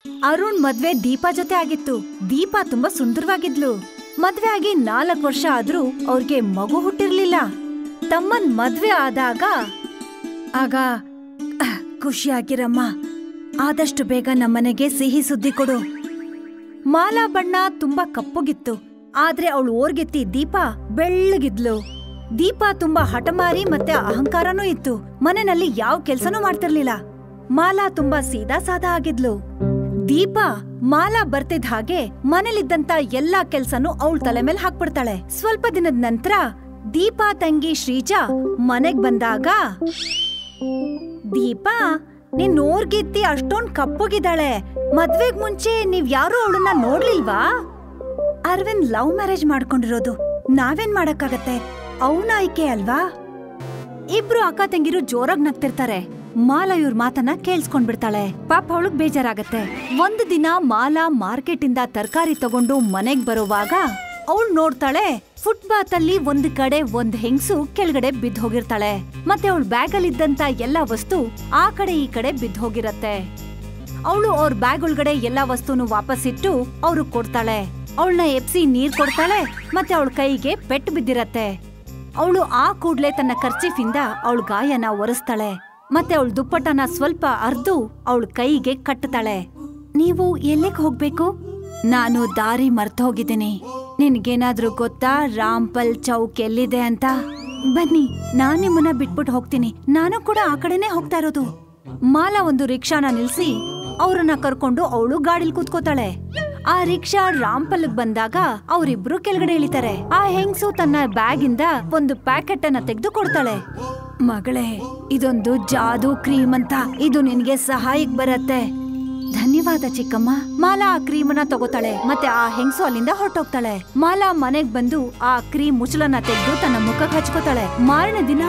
ಅರುಣ್ ಮದ್ವೆ ದೀಪಾ ಜೊತೆ ಆಗಿತ್ತು. ದೀಪಾ ತುಂಬಾ ಸುಂದರವಾಗಿದ್ಲು. ಮದ್ವೆ ಆಗಿ 4 ವರ್ಷ ಆದ್ರೂ ಅವ್ರಿಗೆ ಮಗು ಹುಟ್ಟಿರ್ಲಿಲ್ಲ. ತಮ್ಮನ್ ಮದ್ವೆ ಆದಾಗ ಆಗ ಖುಷಿಯಾಗಿರಮ್ಮ, ಆದಷ್ಟು ಬೇಗ ನಮ್ಮನೆಗೆ ಸಿಹಿ ಸುದ್ದಿ ಕೊಡು. ಮಾಲಾ ಬಣ್ಣ ತುಂಬಾ ಕಪ್ಪುಗಿತ್ತು, ಆದ್ರೆ ಅವಳು ಓರ್ಗೆತ್ತಿ ದೀಪಾ ಬೆಳ್ಳಗಿದ್ಲು. ದೀಪಾ ತುಂಬಾ ಹಠಮಾರಿ ಮತ್ತೆ ಅಹಂಕಾರನೂ ಇತ್ತು. ಮನೆಯಲ್ಲಿ ಯಾವ ಕೆಲ್ಸನೂ ಮಾಡ್ತಿರ್ಲಿಲ್ಲ. ಮಾಲಾ ತುಂಬಾ ಸೀದಾ ಸಾದಾ ಆಗಿದ್ಲು. ದೀಪಾ ಮಾಲಾ ಬರ್ತಿದ್ ಹಾಗೆ ಮನೇಲಿದ್ದಂತ ಎಲ್ಲಾ ಕೆಲ್ಸನೂ ಅವಳ ತಲೆ ಮೇಲೆ ಹಾಕ್ಬಿಡ್ತಾಳೆ. ಸ್ವಲ್ಪ ದಿನದ ನಂತರ ದೀಪಾ ತಂಗಿ ಶ್ರೀಜಾ ಮನೆಗ್ ಬಂದಾಗ, ದೀಪಾ ನೀನ್ ಓರ್ಗೆತ್ತಿ ಅಷ್ಟೊಂದ್ ಕಪ್ಪುಗಿದ್ದಾಳೆ, ಮದ್ವೆಗ್ ಮುಂಚೆ ನೀವ್ ಯಾರು ಅವಳನ್ನ ನೋಡ್ಲಿಲ್ವಾ? ಅರವಿಂದ್ ಲವ್ ಮ್ಯಾರೇಜ್ ಮಾಡ್ಕೊಂಡಿರೋದು, ನಾವೇನ್ ಮಾಡಕ್ಕಾಗತ್ತೆ, ಅವನ ಆಯ್ಕೆ ಅಲ್ವಾ? ಇಬ್ರು ಅಕ್ಕ ತಂಗಿರು ಜೋರಾಗ್ ನಗ್ತಿರ್ತಾರೆ. ಮಾಲಾ ಇವ್ರ ಮಾತನ್ನ ಕೇಳಿಸ್ಕೊಂಡ್ಬಿಡ್ತಾಳೆ. ಪಾಪ ಅವಳಗ್ ಬೇಜಾರಾಗತ್ತೆ. ಒಂದು ದಿನ ಮಾಲಾ ಮಾರ್ಕೆಟ್ ಇಂದ ತರಕಾರಿ ತಗೊಂಡು ಮನೆಗ್ ಬರುವಾಗ ಅವಳು ನೋಡ್ತಾಳೆ, ಫುಟ್ಪಾತ್ ಅಲ್ಲಿ ಒಂದ್ ಕಡೆ ಒಂದ್ ಹೆಂಗ್ಸು ಕೆಳಗಡೆ ಬಿದ್ದ್ ಹೋಗಿರ್ತಾಳೆ. ಮತ್ತೆ ಅವಳ ಬ್ಯಾಗ್ ಅಲ್ಲಿ ಇದ್ದಂತ ಎಲ್ಲಾ ವಸ್ತು ಆ ಕಡೆ ಈ ಕಡೆ ಬಿದ್ದ್ ಹೋಗಿರತ್ತೆ. ಅವಳು ಅವ್ರ ಬ್ಯಾಗ್ ಒಳಗಡೆ ಎಲ್ಲಾ ವಸ್ತುನು ವಾಪಸ್ ಇಟ್ಟು ಅವ್ರಿಗೆ ಕೊಡ್ತಾಳೆ. ಅವಳನ್ನ ಎಪ್ಸಿ ನೀರ್ ಕೊಡ್ತಾಳೆ. ಮತ್ತೆ ಅವಳ ಕೈಗೆ ಪೆಟ್ಟು ಬಿದ್ದಿರತ್ತೆ. ಅವಳು ಆ ಕೂಡ್ಲೆ ತನ್ನ ಕರ್ಚೀಫಿಂದ ಅವಳ ಗಾಯನ ಒರೆಸ್ತಾಳೆ. ಮತ್ತೆ ಅವಳ ದುಪ್ಪಟ್ಟನ ಸ್ವಲ್ಪ ಅರ್ದು ಅವಳ ಕೈಗೆ ಕಟ್ಟತಾಳೆ. ನೀವು ಎಲ್ಲಿಗೆ ಹೋಗ್ಬೇಕು? ನಾನು ದಾರಿ ಮರ್ತು ಹೋಗಿದ್ದೀನಿ. ನಿನ್ಗೇನಾದ್ರೂ ಗೊತ್ತಾ ರಾಂಪಲ್ ಚೌಕ್ ಎಲ್ಲಿದೆ ಅಂತ? ಬನ್ನಿ, ನಾನ್ ನಿಮ್ಮನ್ನ ಬಿಟ್ಬಿಟ್ಟು ಹೋಗ್ತೀನಿ. ನಾನು ಕೂಡ ಆ ಕಡೆನೆ ಹೋಗ್ತಾ ಇರೋದು. ಮಾಲಾ ಒಂದು ರಿಕ್ಷಾನ ನಿಲ್ಸಿ ಅವ್ರನ್ನ ಕರ್ಕೊಂಡು ಅವಳು ಗಾಡಿಲ್ ಕೂತ್ಕೋತಾಳೆ. ಆ ರಿಕ್ಷಾ ರಾಂಪಲ್ ಬಂದಾಗ ಅವರಿಬ್ರು ಕೆಳಗಡೆ ಇಳಿತಾರೆ. ಆ ಹೆಂಗ್ಸು ತನ್ನ ಬ್ಯಾಗ್ ಇಂದ ಒಂದು ಪ್ಯಾಕೆಟ್ ಅನ್ನ ತೆಗೆದು ಕೊಡ್ತಾಳೆ. ಮಗಳೇ, ಇದೊಂದು ಜಾದೂ ಕ್ರೀಮ್ ಅಂತ, ಇದು ನಿನ್ಗೆ ಸಹಾಯಕ್ ಬರತ್ತೆ. ಧನ್ಯವಾದ ಚಿಕ್ಕಮ್ಮ. ಮಾಲಾ ಆ ಕ್ರೀಮನ್ನ ತಗೋತಾಳೆ. ಮತ್ತೆ ಆ ಹೆಂಗ್ಸು ಅಲ್ಲಿಂದ ಹೊರಟೋಗ್ತಾಳೆ. ಮಾಲಾ ಮನೆಗ್ ಬಂದು ಆ ಕ್ರೀಮ್ ಮುಚ್ಚಳನ್ನ ತೆಗೆದು ತನ್ನ ಮುಖಕ್ಕೆ ಹಚ್ಕೋತಾಳೆ. ಮಾರನೇ ದಿನ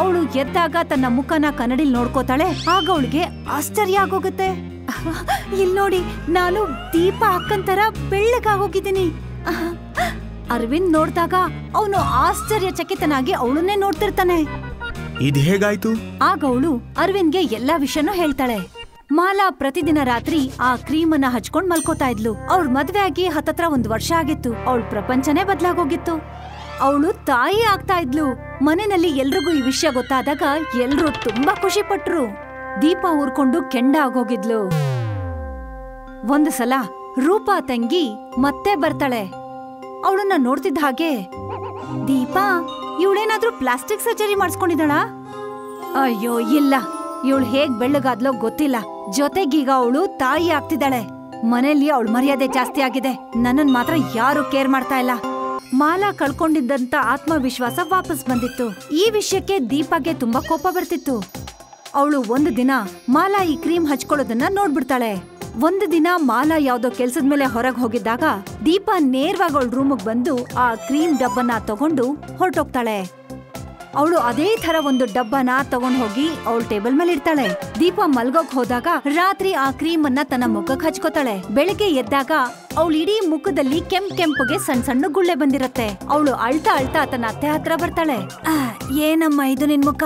ಅವಳು ಎದ್ದಾಗ ತನ್ನ ಮುಖನ ಕನ್ನಡಿಲ್ ನೋಡ್ಕೋತಾಳೆ. ಆಗ ಅವಳಿಗೆ ಆಶ್ಚರ್ಯ ಆಗೋಗುತ್ತೆ. ಇಲ್ ನೋಡಿ, ನಾನು ದೀಪಾ ಅಕ್ಕನ್ ತರ ಬೆಳ್ಳಗಾಗೋಗಿದ್ದೀನಿ. ಅರವಿಂದ್ ನೋಡ್ದಾಗ ಅವನು ಆಶ್ಚರ್ಯಚಕಿತನಾಗಿ ಅವಳನ್ನೇ ನೋಡ್ತಿರ್ತಾನೆ. ಇದು ಹೇಗಾಯ್ತು? ಆಗ ಅವಳು ಅರವಿಂದ್ಗೆ ಎಲ್ಲಾ ವಿಷಯನೂ ಹೇಳ್ತಾಳೆ. ಮಾಲಾ ಪ್ರತಿದಿನ ರಾತ್ರಿ ಆ ಕ್ರೀಮ್ ಅನ್ನ ಹಚ್ಕೊಂಡ್ ಮಲ್ಕೋತಾ ಇದ್ಲು. ಅವಳ ಮದ್ವೆ ಆಗಿ ಹತ್ತತ್ರ 1 ವರ್ಷ ಆಗಿತ್ತು. ಅವಳ ಪ್ರಪಂಚನೇ ಬದಲಾಗೋಗಿತ್ತು. ಅವಳು ತಾಯಿ ಆಗ್ತಾ ಇದ್ಲು. ಮನೆಯಲ್ಲಿ ಎಲ್ರಿಗೂ ಈ ವಿಷಯ ಗೊತ್ತಾದಾಗ ಎಲ್ರೂ ತುಂಬಾ ಖುಷಿ ಪಟ್ರು. ದೀಪಾ ಊರ್ಕೊಂಡು ಕೆಂಡ ಆಗೋಗಿದ್ಲು. ಒಂದು ಸಲ ರೂಪಾ ತಂಗಿ ಮತ್ತೆ ಬರ್ತಾಳೆ. ಅವಳನ್ನ ನೋಡ್ತಿದ್ದ ಹಾಗೆ, ದೀಪಾ ಇವಳೇನಾದ್ರೂ ಪ್ಲಾಸ್ಟಿಕ್ ಸರ್ಜರಿ ಮಾಡಿಸ್ಕೊಂಡಿದ್ದಾಳ? ಅಯ್ಯೋ ಇಲ್ಲ, ಇವಳು ಹೇಗ್ ಬೆಳ್ಳಗಾದ್ಲೋ ಗೊತ್ತಿಲ್ಲ. ಜೊತೆಗೀಗ ಅವಳು ತಾಯಿ ಆಗ್ತಿದ್ದಾಳೆ. ಮನೇಲಿ ಅವಳ ಮರ್ಯಾದೆ ಜಾಸ್ತಿ ಆಗಿದೆ. ನನ್ನನ್ ಮಾತ್ರ ಯಾರು ಕೇರ್ ಮಾಡ್ತಾ ಇಲ್ಲ. ಮಾಲಾ ಕಳ್ಕೊಂಡಿದ್ದಂತ ಆತ್ಮವಿಶ್ವಾಸ ವಾಪಸ್ ಬಂದಿತ್ತು. ಈ ವಿಷಯಕ್ಕೆ ದೀಪಾಗೆ ತುಂಬಾ ಕೋಪ ಬರ್ತಿತ್ತು. ಅವಳು ಒಂದು ದಿನ ಮಾಲಾ ಈ ಕ್ರೀಮ್ ಹಚ್ಕೊಳ್ಳೋದನ್ನ ನೋಡ್ಬಿಡ್ತಾಳೆ. ಒಂದು ದಿನ ಮಾಲಾ ಯಾವ್ದೋ ಕೆಲ್ಸದ ಮೇಲೆ ಹೊರಗ್ ಹೋಗಿದ್ದಾಗ ದೀಪಾ ನೇರವಾಗಿ ಅವಳ ರೂಮಿಗೆ ಬಂದು ಆ ಕ್ರೀಮ್ ಡಬ್ಬನ ತಗೊಂಡು ಹೊರಟೋಗ್ತಾಳೆ. ಅವಳು ಅದೇ ತರ ಒಂದು ಡಬ್ಬನ ತಗೊಂಡ್ ಹೋಗಿ ಅವಳ ಟೇಬಲ್ ಮೇಲೆ ಇಡ್ತಾಳೆ. ದೀಪಾ ಮಲ್ಗೋಕ್ ಹೋದಾಗ ರಾತ್ರಿ ಆ ಕ್ರೀಮ್ ಅನ್ನ ತನ್ನ ಮುಖಕ್ಕೆ ಹಚ್ಕೋತಾಳೆ. ಬೆಳಿಗ್ಗೆ ಎದ್ದಾಗ ಅವಳ ಇಡೀ ಮುಖದಲ್ಲಿ ಕೆಂಪುಗೆ ಸಣ್ಣ ಸಣ್ಣ ಗುಳ್ಳೆ ಬಂದಿರತ್ತೆ. ಅವಳು ಅಳ್ತಾ ಅಳ್ತಾ ತನ್ನ ಅತ್ತೆ ಹತ್ರ ಬರ್ತಾಳೆ. ಏನಮ್ಮ ಇದು ನಿನ್ ಮುಖ?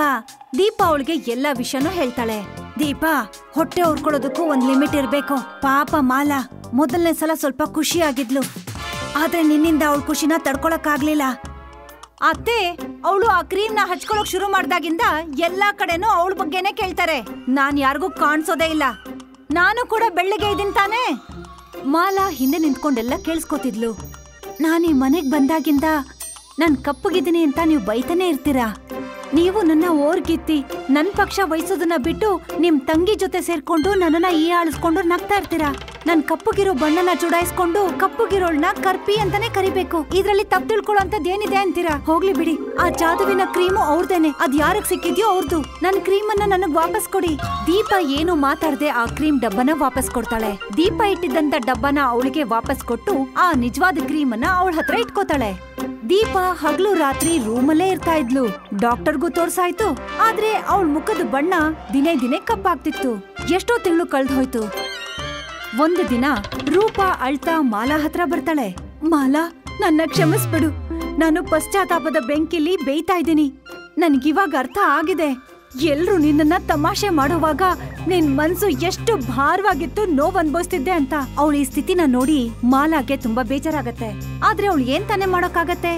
ದೀಪಾ ಅವಳಿಗೆ ಎಲ್ಲಾ ವಿಷಯನೂ ಹೇಳ್ತಾಳೆ. ದೀಪಾ, ಹೊಟ್ಟೆ ಹೊರ್ಕೊಳ್ಳೋದಕ್ಕೂ ಒಂದ್ ಲಿಮಿಟ್ ಇರ್ಬೇಕು. ಪಾಪ ಮಾಲಾ ಮೊದಲನೇ ಸಲ ಸ್ವಲ್ಪ ಖುಷಿ ಆಗಿದ್ಲು, ಆದ್ರೆ ನಿನ್ನಿಂದ ಅವಳ ಖುಷಿನ ತಡ್ಕೊಳಕ್ ಆಗ್ಲಿಲ್ಲ. ಅತ್ತೆ, ಅವಳು ಆ ಕ್ರೀಮ್ ನ ಹಚ್ಕೊಳಕ್ ಶುರು ಮಾಡ್ದಾಗಿಂದ ಎಲ್ಲಾ ಕಡೆನೂ ಅವಳ ಬಗ್ಗೆನೆ ಕೇಳ್ತಾರೆ. ನಾನ್ ಯಾರಿಗೂ ಕಾಣಿಸೋದೇ ಇಲ್ಲ. ನಾನು ಕೂಡ ಬೆಳ್ಳಗೆ ಇದೀನಿ ತಾನೇ? ಮಾಲಾ ಹಿಂದೆ ನಿಂತ್ಕೊಂಡೆಲ್ಲ ಕೇಳಿಸ್ಕೊತಿದ್ಲು. ನಾನ್ ಈ ಮನೆಗ್ ಬಂದಾಗಿಂದ ನಾನ್ ಕಪ್ಪಗಿದ್ದೀನಿ ಅಂತ ನೀವು ಬೈತಾನೆ ಇರ್ತೀರಾ. ನೀವು ನನ್ನ ಓರ್ಗಿತ್ತಿ ನನ್ ಪಕ್ಷ ವಹಿಸೋದನ್ನ ಬಿಟ್ಟು ನಿಮ್ ತಂಗಿ ಜೊತೆ ಸೇರ್ಕೊಂಡು ನನ್ನನ್ನ ಈ ಆಳಿಸ್ಕೊಂಡು ನಗ್ತಾ ಇರ್ತೀರಾ. ನನ್ ಕಪ್ಪುಗಿರೋ ಬಣ್ಣನ ಚುಡಾಯಿಸ್ಕೊಂಡು ಕಪ್ಪುಗಿರೋಳ್ನ ಕರ್ಪಿ ಅಂತಾನೆ ಕರಿಬೇಕು. ಇದ್ರಲ್ಲಿ ತಪ್ಪು ತಿಳ್ಕೊಳ್ಳೋಂತದ್ದೇನಿದೆ ಅಂತೀರಾ? ಹೋಗ್ಲಿ ಬಿಡಿ. ಆ ಜಾದುವಿನ ಕ್ರೀಮು ಅವ್ರದೇನೆ. ಅದ್ ಯಾರಿಗ್ ಸಿಕ್ಕಿದ್ಯೋ ಅವ್ರದು. ನನ್ ಕ್ರೀಮ್ ಅನ್ನ ನನಗ್ ವಾಪಸ್ ಕೊಡಿ. ದೀಪಾ ಏನು ಮಾತಾಡದೆ ಆ ಕ್ರೀಮ್ ಡಬ್ಬನ ವಾಪಸ್ ಕೊಡ್ತಾಳೆ. ದೀಪಾ ಇಟ್ಟಿದ್ದಂತ ಡಬ್ಬನ ಅವಳಿಗೆ ವಾಪಸ್ ಕೊಟ್ಟು ಆ ನಿಜವಾದ ಕ್ರೀಮ್ ಅನ್ನ ಅವಳ ಹತ್ರ ಇಟ್ಕೋತಾಳೆ. ದೀಪಾ ಹಗಲು ರಾತ್ರಿ ರೂಮಲ್ಲೇ ಇರ್ತಾ ಇದ್ಲು. ಡಾಕ್ಟರ್ಗೂ ತೋರ್ಸಾಯ್ತು, ಆದ್ರೆ ಅವಳ ಮುಖದ ಬಣ್ಣ ದಿನೇ ದಿನೇ ಕಪ್ಪಾಗ್ತಿತ್ತು. ಎಷ್ಟೋ ತಿಂಗಳು ಕಳ್ದ್ ಹೋಯ್ತು. ಒಂದು ದಿನ ರೂಪಾ ಅಳ್ತಾ ಮಾಲಾ ಹತ್ರ ಬರ್ತಾಳೆ. ಮಾಲಾ, ನನ್ನ ಕ್ಷಮಿಸ್ಬಿಡು. ನಾನು ಪಶ್ಚಾತ್ತಾಪದ ಬೆಂಕಿಲಿ ಬೇಯ್ತಾ ಇದ್ದೀನಿ. ನನ್ಗಿವಾಗ ಅರ್ಥ ಆಗಿದೆ. ಎಲ್ರು ನಿನ್ನನ್ನ ತಮಾಷೆ ಮಾಡುವಾಗ ನಿನ್ ಮನ್ಸು ಎಷ್ಟು ಭಾರವಾಗಿತ್ತು, ನೋವು ಅನ್ಭವಿಸ್ತಿದ್ದೆ ಅಂತ. ಅವಳ ಈ ಸ್ಥಿತಿನ ನೋಡಿ ಮಾಲಾಗೆ ತುಂಬಾ ಬೇಜಾರಾಗತ್ತೆ. ಆದ್ರೆ ಅವಳು ಏನ್ ತಾನೇ ಮಾಡೋಕ್ಕಾಗತ್ತೆ,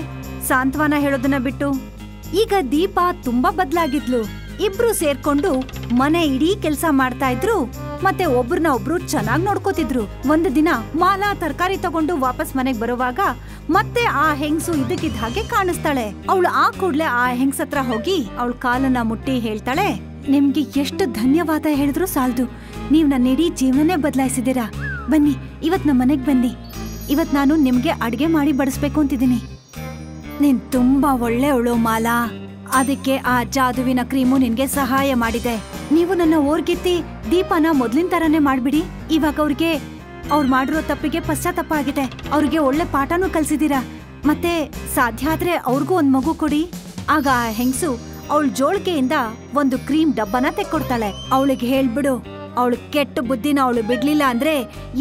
ಸಾಂತ್ವನ ಹೇಳೋದನ್ನ ಬಿಟ್ಟು. ಈಗ ದೀಪಾ ತುಂಬಾ ಬದ್ಲಾಗಿದ್ಲು. ಇಬ್ರು ಸೇರ್ಕೊಂಡು ಮನೆ ಇಡೀ ಕೆಲ್ಸ ಮಾಡ್ತಾ ಇದ್ರು, ಮತ್ತೆ ಒಬ್ರನ್ನ ಒಬ್ರು ಚೆನ್ನಾಗ್ ನೋಡ್ಕೋತಿದ್ರು. ಒಂದು ದಿನ ಮಾಲಾ ತರಕಾರಿ ತಗೊಂಡು ವಾಪಸ್ ಮನೆಗ್ ಬರುವಾಗ ಮತ್ತೆ ಆ ಹೆಂಗ್ಸು ಇದಕ್ಕಿದ್ದ ಹಾಗೆ ಕಾಣಿಸ್ತಾಳೆ. ಅವಳು ಆ ಕೂಡ್ಲೆ ಆ ಹೆಂಗ್ಸ್ ಹತ್ರ ಹೋಗಿ ಅವಳ ಕಾಲನ್ನ ಮುಟ್ಟಿ ಹೇಳ್ತಾಳೆ, ನಿಮ್ಗೆ ಎಷ್ಟು ಧನ್ಯವಾದ ಹೇಳಿದ್ರು ಸಾಲ್ದು, ನೀವ್ ನನ್ನ ಇಡೀ ಜೀವನನೇ ಬದಲಾಯಿಸಿದೀರಾ. ಬನ್ನಿ, ಇವತ್ ನಮ್ಮ ಮನೆಗ್ ಬನ್ನಿ. ಇವತ್ ನಾನು ನಿಮ್ಗೆ ಅಡ್ಗೆ ಮಾಡಿ ಬಡಿಸ್ಬೇಕು ಅಂತಿದ್ದೀನಿ. ನೀನ್ ತುಂಬಾ ಒಳ್ಳೆಯವಳು ಮಾಲಾ, ಅದಕ್ಕೆ ಆ ಜಾದುವಿನ ಕ್ರೀಮು ನಿನ್ಗೆ ಸಹಾಯ ಮಾಡಿದೆ. ನೀವು ನನ್ನ ಓರ್ಗೆತ್ತಿ ದೀಪಾನ ಮೊದ್ಲಿನ ತರಾನೇ ಮಾಡ್ಬಿಡಿ. ಇವಾಗ ಅವ್ರು ಮಾಡಿರೋ ತಪ್ಪಿಗೆ ಪಶ್ಚಾತ್ತಾಪ ಆಗಿದೆ. ಅವ್ರಿಗೆ ಒಳ್ಳೆ ಪಾಠನೂ ಕಲ್ಸಿದೀರಾ. ಮತ್ತೆ ಸಾಧ್ಯ ಆದ್ರೆ ಅವ್ರಿಗೂ ಒಂದ್ ಮಗು ಕೊಡಿ. ಆಗ ಆ ಹೆಂಗ್ಸು ಅವಳ ಜೋಳಿಗೆಯಿಂದ ಒಂದು ಕ್ರೀಮ್ ಡಬ್ಬನ ತೆಕ್ಕೊಡ್ತಾಳೆ. ಅವಳಿಗೆ ಹೇಳ್ಬಿಡು, ಅವಳು ಕೆಟ್ಟ ಬುದ್ಧಿನ ಅವಳು ಬಿಡ್ಲಿಲ್ಲ ಅಂದ್ರೆ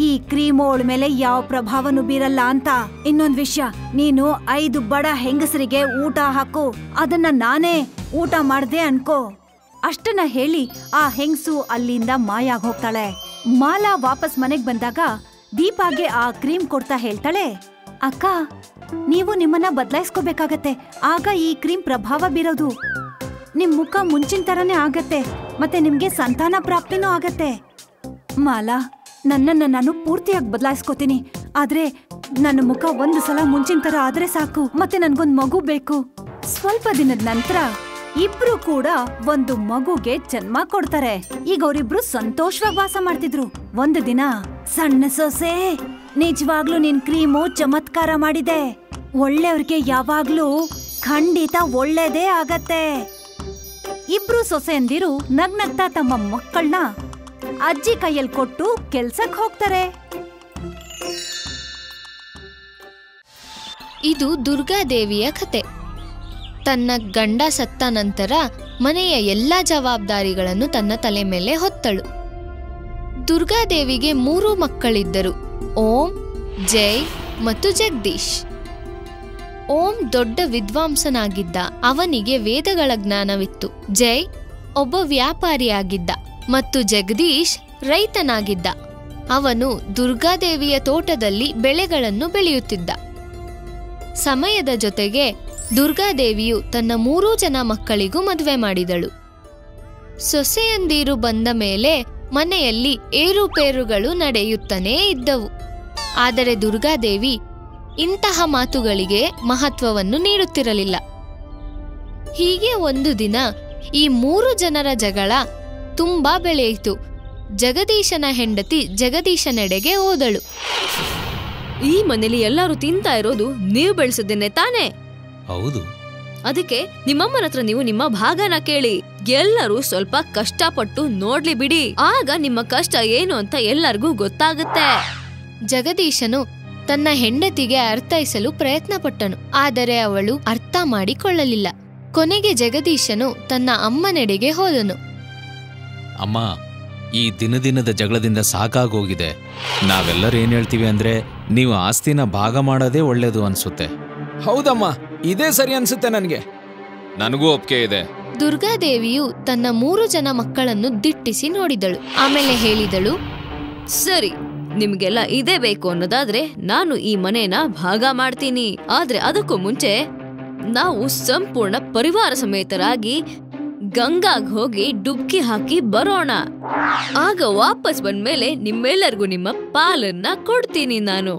ಈ ಕ್ರೀಮು ಅವಳ ಮೇಲೆ ಯಾವ ಪ್ರಭಾವನೂ ಬೀರಲ್ಲ ಅಂತ. ಇನ್ನೊಂದ್ ವಿಷಯ, ನೀನು 5 ಬಡ ಹೆಂಗಸರಿಗೆ ಊಟ ಹಾಕು, ಅದನ್ನ ನಾನೇ ಊಟ ಮಾಡ್ದೆ ಅನ್ಕೋ. ಅಷ್ಟನ್ನ ಹೇಳಿ ಆ ಹೆಂಗ್ಸು ಅಲ್ಲಿಂದ ಮಾಯಾಗ್ ಹೋಗ್ತಾಳೆ. ಮಾಲಾ ವಾಪಸ್ ಮನೆಗ್ ಬಂದಾಗ ದೀಪಾಗೆ ಆ ಕ್ರೀಮ್ ಕೊಡ್ತಾ ಹೇಳ್ತಾಳೆ, ಅಕ್ಕ, ನೀವು ನಿಮ್ಮನ್ನ ಬದಲಾಯಿಸ್ಕೋಬೇಕಾಗತ್ತೆ. ಆಗ ಈ ಕ್ರೀಮ್ ಪ್ರಭಾವ ಬೀರೋದು. ನಿಮ್ ಮುಖ ಮುಂಚಿನ ತರನೇ ಆಗತ್ತೆ, ಮತ್ತೆ ನಿಮ್ಗೆ ಸಂತಾನ ಪ್ರಾಪ್ತಿನೂ ಆಗತ್ತೆ. ಮಾಲಾ, ನನ್ನನ್ನ ನಾನು ಪೂರ್ತಿಯಾಗಿ ಬದಲಾಯಿಸ್ಕೋತೀನಿ. ಆದ್ರೆ ನನ್ನ ಮುಖ ಒಂದು ಸಲ ಮುಂಚಿನ ತರ ಆದ್ರೆ ಸಾಕು, ಮತ್ತೆ ನನ್ಗೊಂದ್ ಮಗು ಬೇಕು. ಸ್ವಲ್ಪ ದಿನದ ನಂತರ ಇಬ್ರು ಕೂಡ ಒಂದು ಮಗುಗೆ ಜನ್ಮ ಕೊಡ್ತಾರೆ. ಈಗ ಅವರಿಬ್ರು ಸಂತೋಷವಾಗಿ ವಾಸ ಮಾಡ್ತಿದ್ರು. ಒಂದು ದಿನ, ಸಣ್ಣ ಸೊಸೆ, ನಿಜವಾಗ್ಲೂ ನಿನ್ ಕ್ರೀಮು ಚಮತ್ಕಾರ ಮಾಡಿದೆ. ಒಳ್ಳೆಯವ್ರಿಗೆ ಯಾವಾಗ್ಲೂ ಖಂಡಿತ ಒಳ್ಳೇದೇ ಆಗತ್ತೆ. ಇಬ್ರು ಸೊಸೆಯಂದಿರು ನಗ್ನಗ್ತಾ ತಮ್ಮ ಮಕ್ಕಳನ್ನ ಅಜ್ಜಿ ಕೈಯಲ್ಲಿ ಕೊಟ್ಟು ಕೆಲ್ಸಕ್ ಹೋಗ್ತಾರೆ. ಇದು ದುರ್ಗಾದೇವಿಯ ಕತೆ. ತನ್ನ ಗಂಡ ಸತ್ತ ನಂತರ ಮನೆಯ ಎಲ್ಲಾ ಜವಾಬ್ದಾರಿಗಳನ್ನು ತನ್ನ ತಲೆ ಮೇಲೆ ಹೊತ್ತಳು. ದುರ್ಗಾದೇವಿಗೆ 3 ಮಕ್ಕಳಿದ್ದರು, ಓಂ, ಜೈ ಮತ್ತು ಜಗದೀಶ್. ಓಂ ದೊಡ್ಡ ವಿದ್ವಾಂಸನಾಗಿದ್ದ, ಅವನಿಗೆ ವೇದಗಳ ಜ್ಞಾನವಿತ್ತು. ಜೈ ಒಬ್ಬ ವ್ಯಾಪಾರಿಯಾಗಿದ್ದ ಮತ್ತು ಜಗದೀಶ್ ರೈತನಾಗಿದ್ದ. ಅವನು ದುರ್ಗಾದೇವಿಯ ತೋಟದಲ್ಲಿ ಬೆಳೆಗಳನ್ನು ಬೆಳೆಯುತ್ತಿದ್ದ. ಸಮಯದ ಜೊತೆಗೆ ದುರ್ಗಾದೇವಿಯು ತನ್ನ 3 ಜನ ಮಕ್ಕಳಿಗೂ ಮದುವೆ ಮಾಡಿದಳು. ಸೊಸೆಯಂದಿರು ಬಂದ ಮೇಲೆ ಮನೆಯಲ್ಲಿ ಏರುಪೇರುಗಳು ನಡೆಯುತ್ತಲೇ ಇದ್ದವು. ಆದರೆ ದುರ್ಗಾದೇವಿ ಇಂತಹ ಮಾತುಗಳಿಗೆ ಮಹತ್ವವನ್ನು ನೀಡುತ್ತಿರಲಿಲ್ಲ. ಹೀಗೆ ಒಂದು ದಿನ ಈ 3 ಜನರ ಜಗಳ ತುಂಬಾ ಬೆಳೆಯಿತು. ಜಗದೀಶನ ಹೆಂಡತಿ ಜಗದೀಶನೆಡೆಗೆ ಹೋದಳು. ಈ ಮನೇಲಿ ಎಲ್ಲರೂ ತಿಂತಾ ಇರೋದು ನೀವು ಬೆಳೆಸೋದೇನೆ ತಾನೇ? ಹೌದು. ಅದಕ್ಕೆ ನಿಮ್ಮಮ್ಮನ ಹತ್ರ ನೀವು ನಿಮ್ಮ ಭಾಗನ ಕೇಳಿ. ಎಲ್ಲರೂ ಸ್ವಲ್ಪ ಕಷ್ಟಪಟ್ಟು ನೋಡ್ಲಿ ಬಿಡಿ, ಆಗ ನಿಮ್ಮ ಕಷ್ಟ ಏನು ಅಂತ ಎಲ್ಲರಿಗೂ ಗೊತ್ತಾಗುತ್ತೆ. ಜಗದೀಶನು ತನ್ನ ಹೆಂಡತಿಗೆ ಅರ್ಥೈಸಲು ಪ್ರಯತ್ನ ಪಟ್ಟನು, ಆದರೆ ಅವಳು ಅರ್ಥ ಮಾಡಿಕೊಳ್ಳಲಿಲ್ಲ. ಕೊನೆಗೆ ಜಗದೀಶನು ತನ್ನ ಅಮ್ಮನೆಡೆಗೆ ಹೋದನು. ಅಮ್ಮ, ಈ ದಿನದ ಜಗಳದಿಂದ ಸಾಕಾಗೋಗಿದೆ. ನಾವೆಲ್ಲರೂ ಏನ್ ಹೇಳ್ತೀವಿ ಅಂದ್ರೆ, ನೀವು ಆಸ್ತಿನ ಭಾಗ ಮಾಡೋದೇ ಒಳ್ಳೇದು ಅನ್ಸುತ್ತೆ. ಹೌದಮ್ಮ, ಇದೇ ಸರಿ ಅನ್ಸುತ್ತೆ ನನ್ಗೆ. ನನಗೂ ಒಪ್ಪಿಗೆ ಇದೆ. ದುರ್ಗಾದೇವಿಯು ತನ್ನ 3 ಜನ ಮಕ್ಕಳನ್ನು ದಿಟ್ಟಿಸಿ ನೋಡಿದಳು. ಆಮೇಲೆ ಹೇಳಿದಳು, ಸರಿ, ನಿಮ್ಗೆಲ್ಲ ಇದೇ ಬೇಕು ಅನ್ನೋದಾದ್ರೆ ನಾನು ಈ ಮನೇನ ಭಾಗ ಮಾಡ್ತೀನಿ. ಆದ್ರೆ ಅದಕ್ಕೂ ಮುಂಚೆ ನಾವು ಸಂಪೂರ್ಣ ಪರಿವಾರ ಸಮೇತರಾಗಿ ಗಂಗಾಗ್ ಹೋಗಿ ಡುಬ್ಕಿ ಹಾಕಿ ಬರೋಣ. ಆಗ ವಾಪಸ್ ಬಂದ್ಮೇಲೆ ನಿಮ್ಮೆಲ್ಲರಿಗೂ ನಿಮ್ಮ ಪಾಲನ್ನ ಕೊಡ್ತೀನಿ ನಾನು.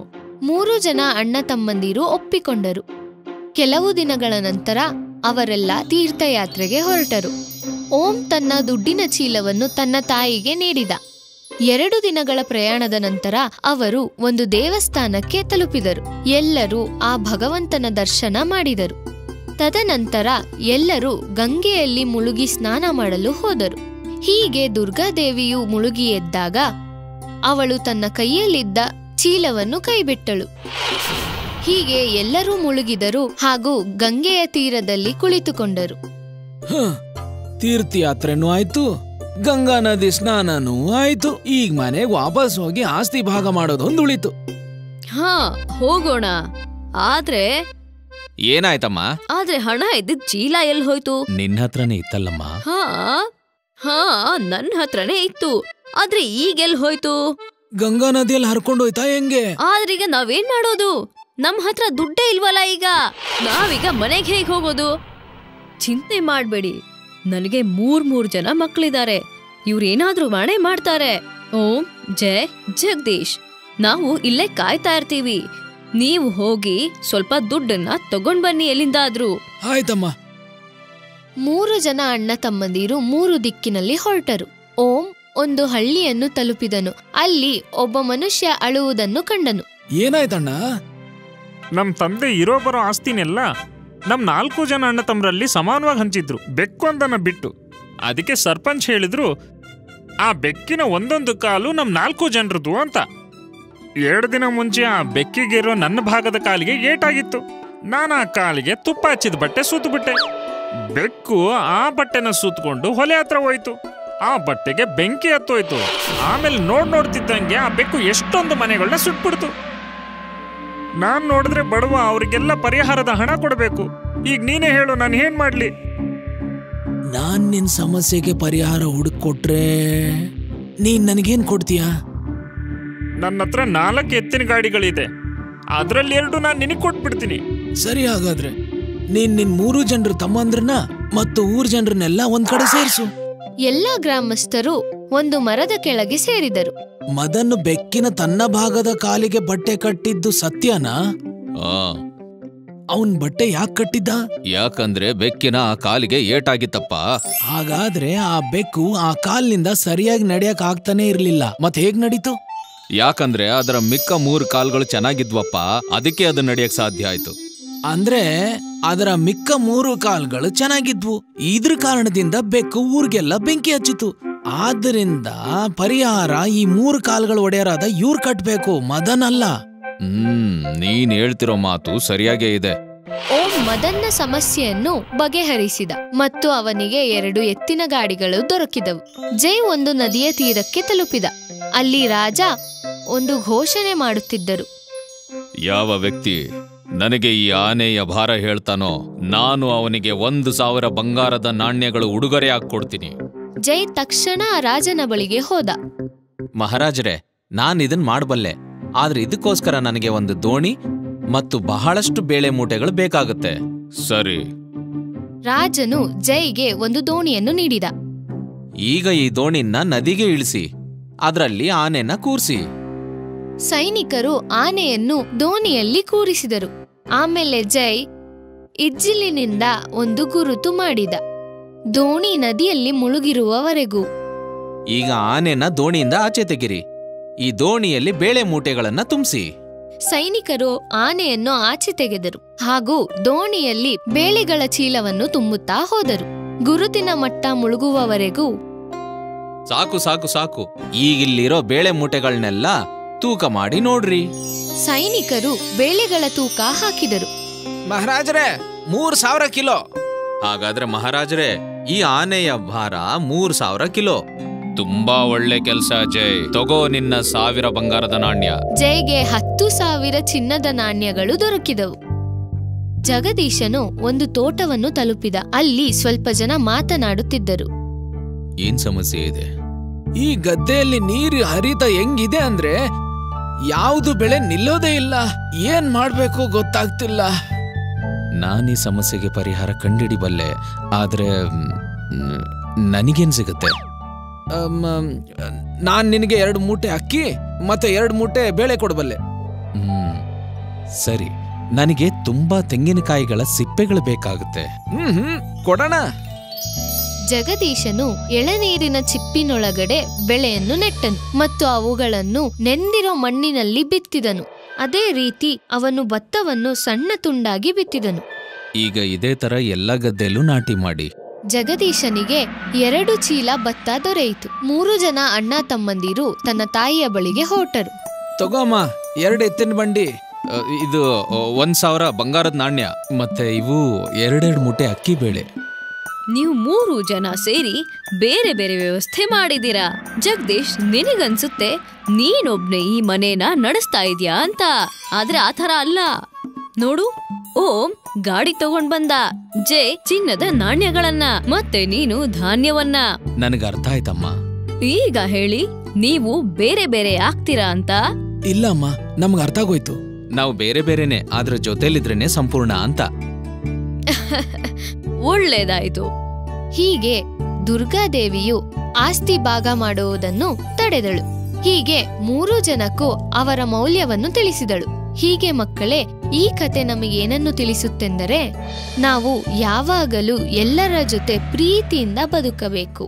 3 ಜನ ಅಣ್ಣ ತಮ್ಮಂದಿರು ಒಪ್ಪಿಕೊಂಡರು. ಕೆಲವು ದಿನಗಳ ನಂತರ ಅವರೆಲ್ಲ ತೀರ್ಥಯಾತ್ರೆಗೆ ಹೊರಟರು. ಓಂ ತನ್ನ ದುಡ್ಡಿನ ಚೀಲವನ್ನು ತನ್ನ ತಾಯಿಗೆ ನೀಡಿದ. 2 ದಿನಗಳ ಪ್ರಯಾಣದ ನಂತರ ಅವರು ಒಂದು ದೇವಸ್ಥಾನಕ್ಕೆ ತಲುಪಿದರು. ಎಲ್ಲರೂ ಆ ಭಗವಂತನ ದರ್ಶನ ಮಾಡಿದರು. ತದನಂತರ ಎಲ್ಲರೂ ಗಂಗೆಯಲ್ಲಿ ಮುಳುಗಿ ಸ್ನಾನ ಮಾಡಲು ಹೋದರು. ಹೀಗೆ ದುರ್ಗಾದೇವಿಯು ಮುಳುಗಿ ಎದ್ದಾಗ ಅವಳು ತನ್ನ ಕೈಯಲ್ಲಿದ್ದ ಚೀಲವನ್ನು ಕೈಬಿಟ್ಟಳು. ಹೀಗೆ ಎಲ್ಲರೂ ಮುಳುಗಿದರು ಹಾಗೂ ಗಂಗೆಯ ತೀರದಲ್ಲಿ ಕುಳಿತುಕೊಂಡರು. ತೀರ್ಥಯಾತ್ರೆನೂ ಆಯ್ತು, ಗಂಗಾ ನದಿ ಸ್ನಾನನೂ ಆಯ್ತು. ಈಗ ಮನೆಗೆ ವಾಪಸ್ ಹೋಗಿ ಆಸ್ತಿ ಭಾಗ ಮಾಡೋದೊಂದು ಉಳಿತು. ಹಾ, ಹೋಗೋಣ. ಆದ್ರೆ ಏನಾಯ್ತಮ್ಮ? ಆದ್ರೆ ಹಣ ಇದ್ದಿದ್ ಚೀಲ ಎಲ್ಲಿ ಹೋಯ್ತು? ನಿನ್ನ ಹತ್ರನೇ ಇತ್ತಲ್ಲಮ್ಮ. ಹಾ, ಹಾ, ನನ್ನ ಹತ್ರನೇ ಇತ್ತು. ಆದ್ರೆ ಈಗೆಲ್ ಹೋಯ್ತು? ಗಂಗಾ ನದಿಯಲ್ಲಿ ಹರ್ಕೊಂಡು ಹೋಯ್ತಾ ಹೆಂಗೆ? ಆದ್ರೀಗ ನಾವೇನ್ ಮಾಡೋದು? ನಮ್ ಹತ್ರ ದುಡ್ಡೇ ಇಲ್ವಲ್ಲ ಈಗ. ನಾವೀಗ ಮನೆಗೆ ಹೇಗ್ ಹೋಗೋದು? ಚಿಂತೆ ಮಾಡ್ಬೇಡಿ, ನನಗೆ ಮೂರ್ ಜನ ಮಕ್ಕಳಿದ್ದಾರೆ. ಇವ್ರೇನಾದ್ರೂ ಮಾಡೇ ಮಾಡ್ತಾರೆ. ಓಂ, ಜೈ, ಜಗದೀಶ್, ನಾವು ಇಲ್ಲೇ ಕಾಯ್ತಾ ಇರ್ತೀವಿ. ನೀವು ಹೋಗಿ ಸ್ವಲ್ಪ ದುಡ್ಡನ್ನ ತಗೊಂಡ್ ಬನ್ನಿ ಎಲ್ಲಿಂದಾದ್ರೂ. ಆಯ್ತಮ್ಮ. 3 ಜನ ಅಣ್ಣ ತಮ್ಮಂದಿರು 3 ದಿಕ್ಕಿನಲ್ಲಿ ಹೊರಟರು. ಓಂ ಒಂದು ಹಳ್ಳಿಯನ್ನು ತಲುಪಿದನು. ಅಲ್ಲಿ ಒಬ್ಬ ಮನುಷ್ಯ ಅಳುವುದನ್ನು ಕಂಡನು. ಏನಾಯ್ತಣ್ಣ? ನಮ್ ತಂದೆ ಇರೋ ಬರೋ ಆಸ್ತಿನೆಲ್ಲ ನಮ್ 4 ಜನ ಅಣ್ಣ ತಮ್ಮರಲ್ಲಿ ಸಮಾನವಾಗಿ ಹಂಚಿದ್ರು, ಬೆಕ್ಕೊಂದನ್ನ ಬಿಟ್ಟು. ಅದಕ್ಕೆ ಸರ್ಪಂಚ್ ಹೇಳಿದ್ರು, ಆ ಬೆಕ್ಕಿನ ಒಂದೊಂದು ಕಾಲು ನಮ್ 4 ಜನರದು ಅಂತ. 2 ದಿನ ಮುಂಚೆ ಆ ಬೆಕ್ಕಿಗಿರೋ ನನ್ನ ಭಾಗದ ಕಾಲಿಗೆ ಏಟಾಗಿತ್ತು. ನಾನು ಆ ಕಾಲಿಗೆ ತುಪ್ಪ ಹಚ್ಚಿದ ಬಟ್ಟೆ ಸುತ್ತಬಿಟ್ಟೆ. ಬೆಕ್ಕು ಆ ಬಟ್ಟೆನ ಸುತ್ತಕೊಂಡು ಹೊಲೆ ಹತ್ರ ಹೋಯ್ತು. ಆ ಬಟ್ಟೆಗೆ ಬೆಂಕಿ ಹತ್ತೋಯ್ತು. ಆಮೇಲೆ ನೋಡ್ತಿದ್ದಂಗೆ ಆ ಬೆಕ್ಕು ಎಷ್ಟೊಂದು ಮನೆಗಳನ್ನ ಸುಟ್ಬಿಡ್ತು. ನಾನ್ ನೋಡಿದ್ರೆ ಬಡವ, ಅವ್ರಿಗೆಲ್ಲ ಪರಿಹಾರದ ಹಣ ಕೊಡಬೇಕು. ಈಗ ನೀನೇ ಹೇಳು, ನಾನು ಏನ್ ಮಾಡ್ಲಿ? ನಾನ್ ನಿನ್ ಸಮಸ್ಯೆಗೆ ಪರಿಹಾರ ಹುಡುಕೊಟ್ರೆ ನೀನ್ ನನಗೇನ್ ಕೊಡ್ತೀಯಾ? ನನ್ನ ಹತ್ರ 4 ಎತ್ತಿನ ಗಾಡಿಗಳಿದೆ, ಅದ್ರಲ್ಲಿ 2 ನಾನು ನಿನಗೆ ಕೊಟ್ಬಿಡ್ತೀನಿ. ಸರಿ, ಹಾಗಾದ್ರೆ ನೀನ್ ನಿನ್ 3 ಜನರ ತಮ್ಮಂದ್ರನ್ನ ಮತ್ತು ಊರ್ ಜನರನ್ನೆಲ್ಲ ಒಂದ್ ಕಡೆ ಸೇರಿಸು. ಎಲ್ಲಾ ಗ್ರಾಮಸ್ಥರು ಒಂದು ಮರದ ಕೆಳಗೆ ಸೇರಿದರು. ಮದನ್ ಬೆಕ್ಕಿನ ತನ್ನ ಭಾಗದ ಕಾಲಿಗೆ ಬಟ್ಟೆ ಕಟ್ಟಿದ್ದು ಸತ್ಯನಾ? ಅವನ್ ಬಟ್ಟೆ ಯಾಕೆ ಕಟ್ಟಿದ್ದ? ಯಾಕಂದ್ರೆ ಬೆಕ್ಕಿನ ಆ ಕಾಲಿಗೆ ಏಟಾಗಿತ್ತಪ್ಪ. ಹಾಗಾದ್ರೆ ಆ ಬೆಕ್ಕು ಆ ಕಾಲ್ನಿಂದ ಸರಿಯಾಗಿ ನಡೆಯಕ್ ಆಗ್ತಾನೆ ಇರ್ಲಿಲ್ಲ. ಮತ್ ಹೇಗ್ ನಡೀತು? ಯಾಕಂದ್ರೆ ಅದರ ಮಿಕ್ಕ 3 ಕಾಲ್ಗಳು ಚೆನ್ನಾಗಿದ್ವಪ್ಪ, ಅದಕ್ಕೆ ಅದು ನಡೆಯಕ್ ಸಾಧ್ಯ ಆಯ್ತು. ಅಂದ್ರೆ ಅದರ ಮಿಕ್ಕ 3 ಕಾಲ್ಗಳು ಚೆನ್ನಾಗಿದ್ವು. ಇದ್ರ ಕಾರಣದಿಂದ ಬೆಕ್ಕು ಊರಿಗೆಲ್ಲ ಬೆಂಕಿ ಹಚ್ಚಿತು. ಆದ್ದರಿಂದ ಪರಿಹಾರ ಈ 3 ಕಾಲ್ಗಳು ಒಡೆಯರಾದ ಇವ್ರು ಕಟ್ಬೇಕು, ಮದನ್ ಅಲ್ಲ. ನೀನ್ ಹೇಳ್ತಿರೋ ಮಾತು ಸರಿಯಾಗೇ ಇದೆ. ಓಂ ಮದನ್ನ ಸಮಸ್ಯೆಯನ್ನು ಬಗೆಹರಿಸಿದ ಮತ್ತು ಅವನಿಗೆ 2 ಎತ್ತಿನ ಗಾಡಿಗಳು ದೊರಕಿದವು. ಜೈ ಒಂದು ನದಿಯ ತೀರಕ್ಕೆ ತಲುಪಿದ. ಅಲ್ಲಿ ರಾಜ ಒಂದು ಘೋಷಣೆ ಮಾಡುತ್ತಿದ್ದರು. ಯಾವ ವ್ಯಕ್ತಿ ನನಗೆ ಈ ಆನೆಯ ಭಾರ ಹೇಳ್ತಾನೋ, ನಾನು ಅವನಿಗೆ 1,000 ಬಂಗಾರದ ನಾಣ್ಯಗಳು ಉಡುಗೊರೆ ಹಾಕೊಡ್ತೀನಿ. ಜೈ ತಕ್ಷಣ ರಾಜನ ಬಳಿಗೆ ಹೋದ. ಮಹಾರಾಜರೇ, ನಾನ್ ಇದನ್ ಮಾಡಬಲ್ಲೆ, ಆದ್ರೆ ಇದಕ್ಕೋಸ್ಕರ ನನಗೆ ಒಂದು ದೋಣಿ ಮತ್ತು ಬಹಳಷ್ಟು ಬೇಳೆ ಮೂಟೆಗಳು ಬೇಕಾಗುತ್ತೆ. ಸರಿ. ರಾಜನು ಜೈಗೆ ಒಂದು ದೋಣಿಯನ್ನು ನೀಡಿದ. ಈಗ ಈ ದೋಣಿನ ನದಿಗೆ ಇಳಿಸಿ, ಅದರಲ್ಲಿ ಆನೆನ ಕೂರಿಸಿ. ಸೈನಿಕರು ಆನೆಯನ್ನು ದೋಣಿಯಲ್ಲಿ ಕೂರಿಸಿದರು. ಆಮೇಲೆ ಜೈ ಇಜ್ಜಿಲಿನಿಂದ ಒಂದು ಗುರುತು ಮಾಡಿದ, ದೋಣಿ ನದಿಯಲ್ಲಿ ಮುಳುಗಿರುವವರೆಗೂ. ಈಗ ಆನೆನ ದೋಣಿಯಿಂದ ಆಚೆ ತೆಗಿರಿ. ಈ ದೋಣಿಯಲ್ಲಿ ಬೇಳೆ ಮೂಟೆಗಳನ್ನ ತುಂಬಿಸಿ. ಸೈನಿಕರು ಆನೆಯನ್ನು ಆಚೆ ತೆಗೆದರು ಹಾಗೂ ದೋಣಿಯಲ್ಲಿ ಬೇಳೆಗಳ ಚೀಲವನ್ನು ತುಂಬುತ್ತಾ ಹೋದರು. ಗುರುತಿನ ಮಟ್ಟ ಮುಳುಗುವವರೆಗೂ. ಸಾಕು ಸಾಕು ಸಾಕು, ಈಗಿಲ್ಲಿರೋ ಬೇಳೆ ಮೂಟೆಗಳನ್ನೆಲ್ಲ ತೂಕ ಮಾಡಿ ನೋಡ್ರಿ. ಸೈನಿಕರು ಬೇಳೆಗಳ ತೂಕ ಹಾಕಿದರು. ಮಹಾರಾಜರೇ, 3,000 ಕಿಲೋ. ಹಾಗಾದ್ರೆ ಮಹಾರಾಜರೇ, ಈ ಆನೆಯ ಭಾರ 3,000 ಕಿಲೋ. ತುಂಬಾ ಒಳ್ಳೆ ಕೆಲ್ಸ ಜೈ. ತಗೋ ನಿನ್ನ 1,000 ಬಂಗಾರದ ನಾಣ್ಯ. ಜೈಗೆ 10,000 ಚಿನ್ನದ ನಾಣ್ಯಗಳು ದೊರಕಿದವು. ಜಗದೀಶನು ಒಂದು ತೋಟವನ್ನು ತಲುಪಿದ. ಅಲ್ಲಿ ಸ್ವಲ್ಪ ಜನ ಮಾತನಾಡುತ್ತಿದ್ದರು. ಏನ್ ಸಮಸ್ಯೆ ಇದೆ? ಈ ಗದ್ದೆಯಲ್ಲಿ ನೀರು ಹರಿತ ಹೆಂಗಿದೆ ಅಂದ್ರೆ ಯಾವುದು ಬೆಳೆ ನಿಲ್ಲೋದೇ ಇಲ್ಲ. ಏನ್ ಮಾಡ್ಬೇಕು ಗೊತ್ತಾಗ್ತಿಲ್ಲ. ನಾನೀ ಸಮಸ್ಯೆಗೆ ಪರಿಹಾರ ಕಂಡಿಡಿಬಲ್ಲೆ, ಆದ್ರೆ ನನಗೇನ್ ಸಿಗುತ್ತೆ? ನಾನ್ ನಿನಗೆ 2 ಮೂಟೆ ಅಕ್ಕಿ ಮತ್ತೆ 2 ಮೂಟೆ ಬೇಳೆ ಕೊಡಬಲ್ಲೆ. ಸರಿ, ನನಗೆ ತುಂಬಾ ತೆಂಗಿನಕಾಯಿಗಳ ಸಿಪ್ಪೆಗಳು ಬೇಕಾಗುತ್ತೆ. ಕೊಡೋಣ. ಜಗದೀಶನು ಎಳನೀರಿನ ಚಿಪ್ಪಿನೊಳಗಡೆ ಬೆಳೆಯನ್ನು ನೆಟ್ಟನು ಮತ್ತು ಅವುಗಳನ್ನು ನೆಂದಿರೋ ಮಣ್ಣಿನಲ್ಲಿ ಬಿತ್ತಿದನು. ಅದೇ ರೀತಿ ಅವನು ಭತ್ತವನ್ನು ಸಣ್ಣ ತುಂಡಾಗಿ ಬಿತ್ತಿದನು. ಈಗ ಇದೇ ತರ ಎಲ್ಲ ಗದ್ದೆಯಲ್ಲೂ ನಾಟಿ ಮಾಡಿ. ಜಗದೀಶನಿಗೆ 2 ಚೀಲ ಭತ್ತ ದೊರೆಯಿತು. 3 ಜನ ಅಣ್ಣ ತಮ್ಮಂದಿರು ತನ್ನ ತಾಯಿಯ ಬಳಿಗೆ ಹೊರಟರು. ತಗೋಮ್ಮ 2 ಎತ್ತಿನ ಬಂಡಿ. ಇದು 1,000 ಬಂಗಾರದ ನಾಣ್ಯ ಮತ್ತೆ ಇವು 2 ಮೂಟೆ ಅಕ್ಕಿ ಬೇಳೆ. ನೀವು 3 ಜನ ಸೇರಿ ಬೇರೆ ಬೇರೆ ವ್ಯವಸ್ಥೆ ಮಾಡಿದೀರಾ. ಜಗದೀಶ್, ನಿನಗನ್ಸುತ್ತೆ ನೀನೊಬ್ನೇ ಈ ಮನೇನ ನಡೆಸ್ತಾ ಇದೀಯಾ ಅಂತ. ಆದ್ರೆ ಆ ಥರ ಅಲ್ಲ. ನೋಡು, ಓಂ ಗಾಡಿ ತಗೊಂಡ್ ಬಂದ, ಜೆ ಚಿನ್ನದ ನಾಣ್ಯಗಳನ್ನ, ಮತ್ತೆ ನೀನು ಧಾನ್ಯವನ್ನ. ನನಗೆ ಅರ್ಥ ಆಯ್ತಮ್ಮ. ಈಗ ಹೇಳಿ, ನೀವು ಬೇರೆ ಬೇರೆ ಆಗ್ತೀರಾ ಅಂತ? ಇಲ್ಲ ಅಮ್ಮ, ನಮ್ಗೆ ಅರ್ಥ ಆಗೋಯ್ತು. ನಾವು ಬೇರೆ ಬೇರೆನೆ, ಆದ್ರ ಜೊತೆಲಿದ್ರೇನೆ ಸಂಪೂರ್ಣ ಅಂತ. ಒಳ್ಳೇದಾಯ್ತು. ಹೀಗೆ ದುರ್ಗಾದೇವಿಯು ಆಸ್ತಿ ಭಾಗ ಮಾಡುವುದನ್ನು ತಡೆದಳು. ಹೀಗೆ 3 ಜನಕ್ಕೂ ಅವರ ಮೌಲ್ಯವನ್ನು ತಿಳಿಸಿದಳು. ಹೀಗೆ ಮಕ್ಕಳೇ, ಈ ಕತೆ ನಮಗೇನನ್ನು ತಿಳಿಸುತ್ತೆಂದರೆ ನಾವು ಯಾವಾಗಲೂ ಎಲ್ಲರ ಜೊತೆ ಪ್ರೀತಿಯಿಂದ ಬದುಕಬೇಕು.